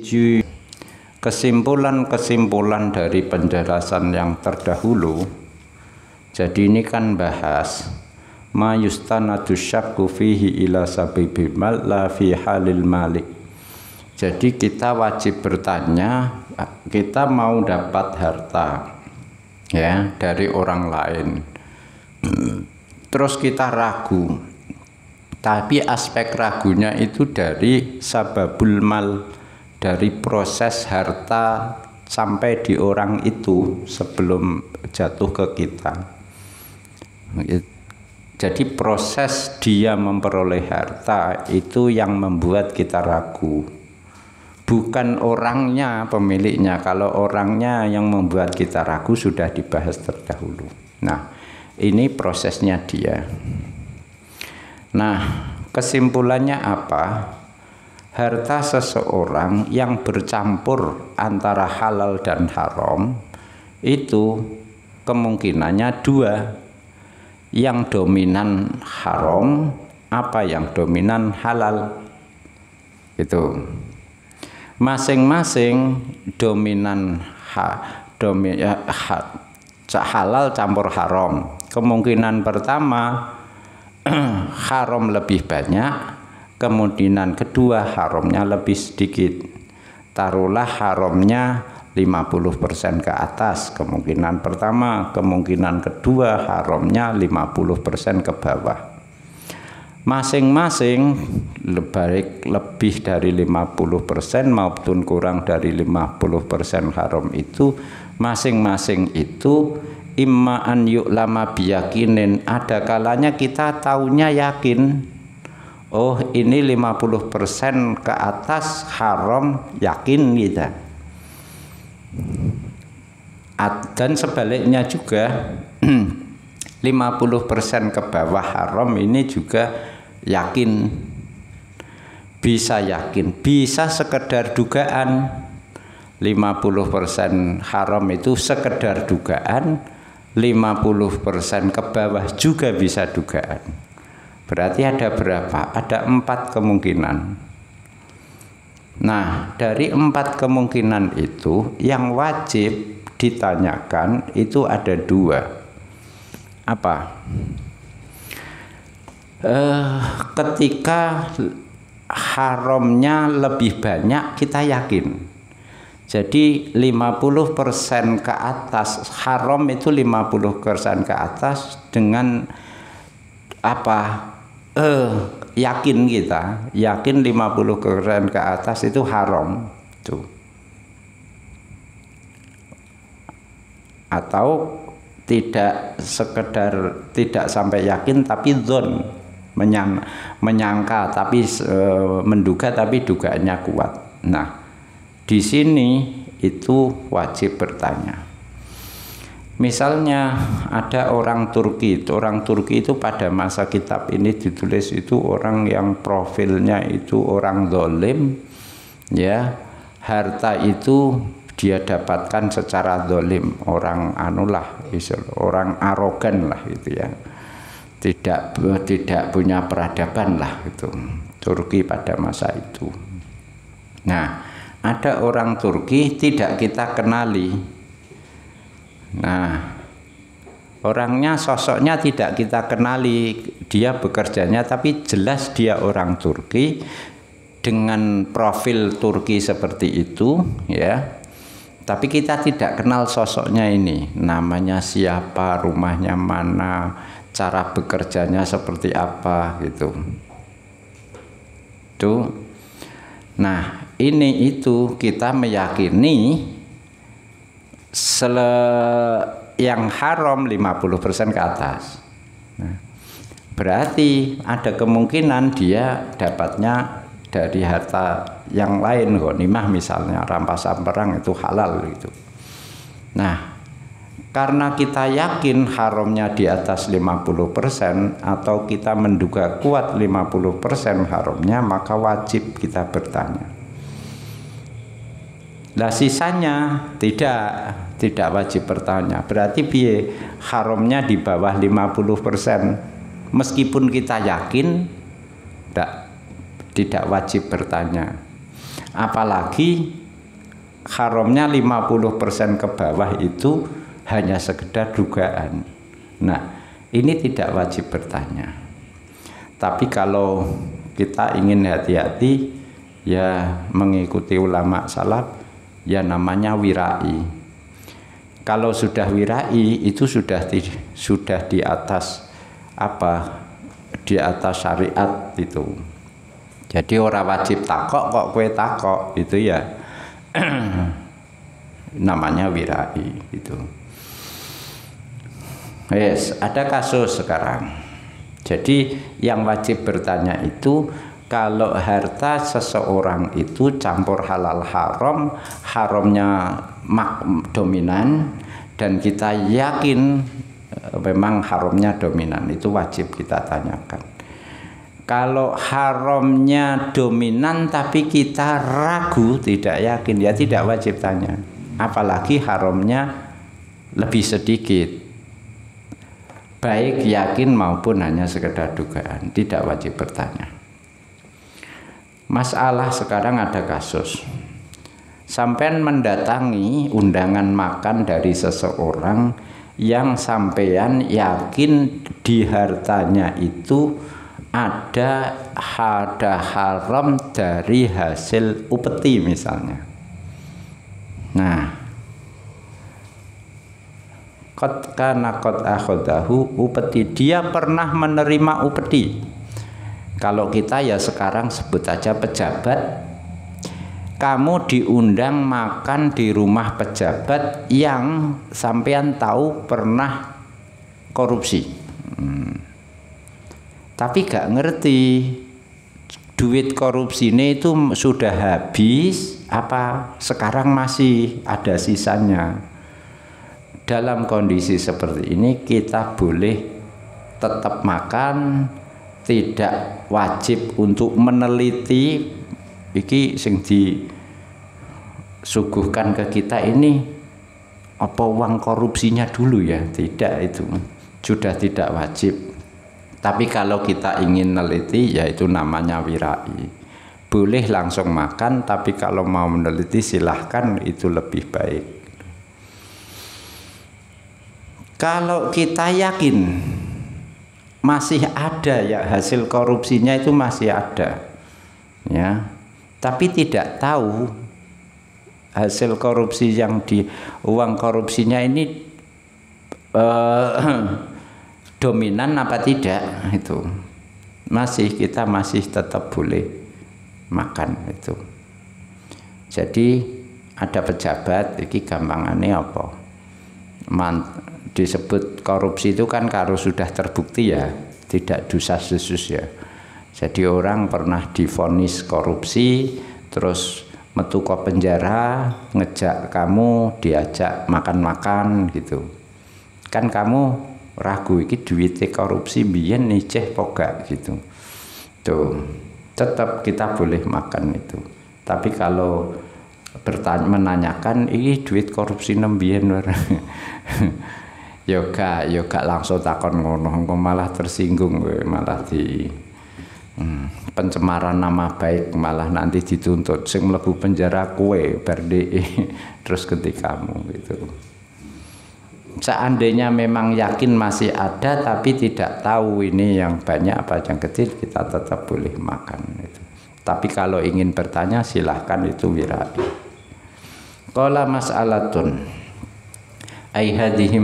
menyetujui kesimpulan-kesimpulan dari penjelasan yang terdahulu. Jadi ini kan bahas ma yustanadu syakku fihi ila sabibi mal la fi halil malik. Jadi kita wajib bertanya, kita mau dapat harta ya dari orang lain. Terus kita ragu. Tapi aspek ragunya itu dari sababul mal, dari proses harta sampai di orang itu sebelum jatuh ke kita. Jadi proses dia memperoleh harta itu yang membuat kita ragu, bukan orangnya, pemiliknya. Kalau orangnya yang membuat kita ragu sudah dibahas terdahulu. Nah, ini prosesnya dia. Nah, kesimpulannya apa? Harta seseorang yang bercampur antara halal dan haram itu kemungkinannya dua. Yang dominan haram, apa yang dominan halal. Itu masing-masing dominan halal campur haram. Kemungkinan pertama haram lebih banyak, kemungkinan kedua haramnya lebih sedikit. Taruhlah haramnya 50% ke atas kemungkinan pertama, kemungkinan kedua haramnya 50% ke bawah. Masing-masing baik lebih dari 50% maupun kurang dari 50% haram itu, masing-masing itu imma an yu'lama biyakinin, ada kalanya kita taunya yakin, oh ini 50% ke atas haram, yakin kita. Dan sebaliknya juga 50% ke bawah haram ini juga yakin. Bisa yakin, bisa sekedar dugaan. 50% haram itu sekedar dugaan, 50% ke bawah juga bisa dugaan. Berarti ada berapa? Ada 4 kemungkinan. Nah, dari 4 kemungkinan itu yang wajib ditanyakan itu ada 2. Apa? Ketika haramnya lebih banyak kita yakin. Jadi 50% ke atas, haram itu 50% ke atas dengan apa? Yakin kita, yakin 50% ke atas itu haram tuh. Atau tidak sekedar tidak sampai yakin tapi dzon, menyangka tapi menduga tapi dugaannya kuat. Nah, di sini itu wajib bertanya. Misalnya ada orang Turki itu pada masa kitab ini ditulis itu orang yang profilnya itu orang zalim, ya, harta itu dia dapatkan secara zalim, orang anulah, orang arogan lah itu ya, tidak punya peradaban lah itu Turki pada masa itu. Nah, ada orang Turki tidak kita kenali. Nah, orangnya, sosoknya tidak kita kenali, dia bekerjanya tapi jelas dia orang Turki dengan profil Turki seperti itu ya. Tapi kita tidak kenal sosoknya ini, namanya siapa, rumahnya mana, cara bekerjanya seperti apa gitu. Tuh. Nah, ini itu kita meyakini yang haram 50% ke atas. Nah, berarti ada kemungkinan dia dapatnya dari harta yang lain, ghanimah misalnya, rampasan perang itu halal gitu. Nah, karena kita yakin haramnya di atas 50% atau kita menduga kuat 50% haramnya, maka wajib kita bertanya. Nah, sisanya tidak wajib bertanya. Berarti biye haramnya di bawah 50%. Meskipun kita yakin tidak wajib bertanya. Apalagi haramnya 50% ke bawah itu hanya sekedar dugaan. Nah, ini tidak wajib bertanya. Tapi kalau kita ingin hati-hati, ya mengikuti ulama salaf, ya namanya wirai. Kalau sudah wirai itu sudah di atas apa? Di atas syariat itu. Jadi orang wajib takok kok kue takok itu ya namanya wirai itu. Yes, ada kasus sekarang. Jadi yang wajib bertanya itu kalau harta seseorang itu campur halal haram, haramnya dominan dan kita yakin memang haramnya dominan, itu wajib kita tanyakan. Kalau haramnya dominan tapi kita ragu, tidak yakin, ya tidak wajib tanya. Apalagi haramnya lebih sedikit, baik yakin maupun hanya sekedar dugaan, tidak wajib bertanya. Masalah sekarang ada kasus, sampean mendatangi undangan makan dari seseorang yang sampean yakin di hartanya itu ada haram dari hasil upeti misalnya. Nah, qad kana qad akhadahu upeti, dia pernah menerima upeti. Kalau kita ya sekarang sebut aja pejabat, kamu diundang makan di rumah pejabat yang sampean tahu pernah korupsi. Tapi gak ngerti duit korupsinya itu sudah habis apa sekarang masih ada sisanya. Dalam kondisi seperti ini kita boleh tetap makan, tidak wajib untuk meneliti iki sing disuguhkan ke kita ini apa uang korupsinya dulu ya, tidak, itu sudah tidak wajib. Tapi kalau kita ingin meneliti, yaitu namanya wirai. Boleh langsung makan, tapi kalau mau meneliti silahkan, itu lebih baik. Kalau kita yakin masih ada ya hasil korupsinya itu masih ada, ya, tapi tidak tahu hasil korupsi yang di uang korupsinya ini dominan apa tidak, itu kita masih tetap boleh makan itu. Jadi ada pejabat, ini gampangannya apa? Disebut korupsi itu kan kalau sudah terbukti ya, tidak desas-desus ya. Jadi orang pernah divonis korupsi, terus metu ke penjara, ngejak kamu, diajak makan-makan gitu. Kan kamu ragu iki duitnya korupsi biyen niceh pogak gitu. Tuh, tetap kita boleh makan itu. Tapi kalau menanyakan ini duit korupsi nembiyen ya gak langsung takon ngono, malah tersinggung, malah di pencemaran nama baik, malah nanti dituntut sing mlebu penjara kue berde terus ketikamu gitu. Seandainya memang yakin masih ada tapi tidak tahu ini yang banyak apa yang kecil, kita tetap boleh makan itu. Tapi kalau ingin bertanya silahkan, itu wirai. Qala mas'alatun ai hadhihi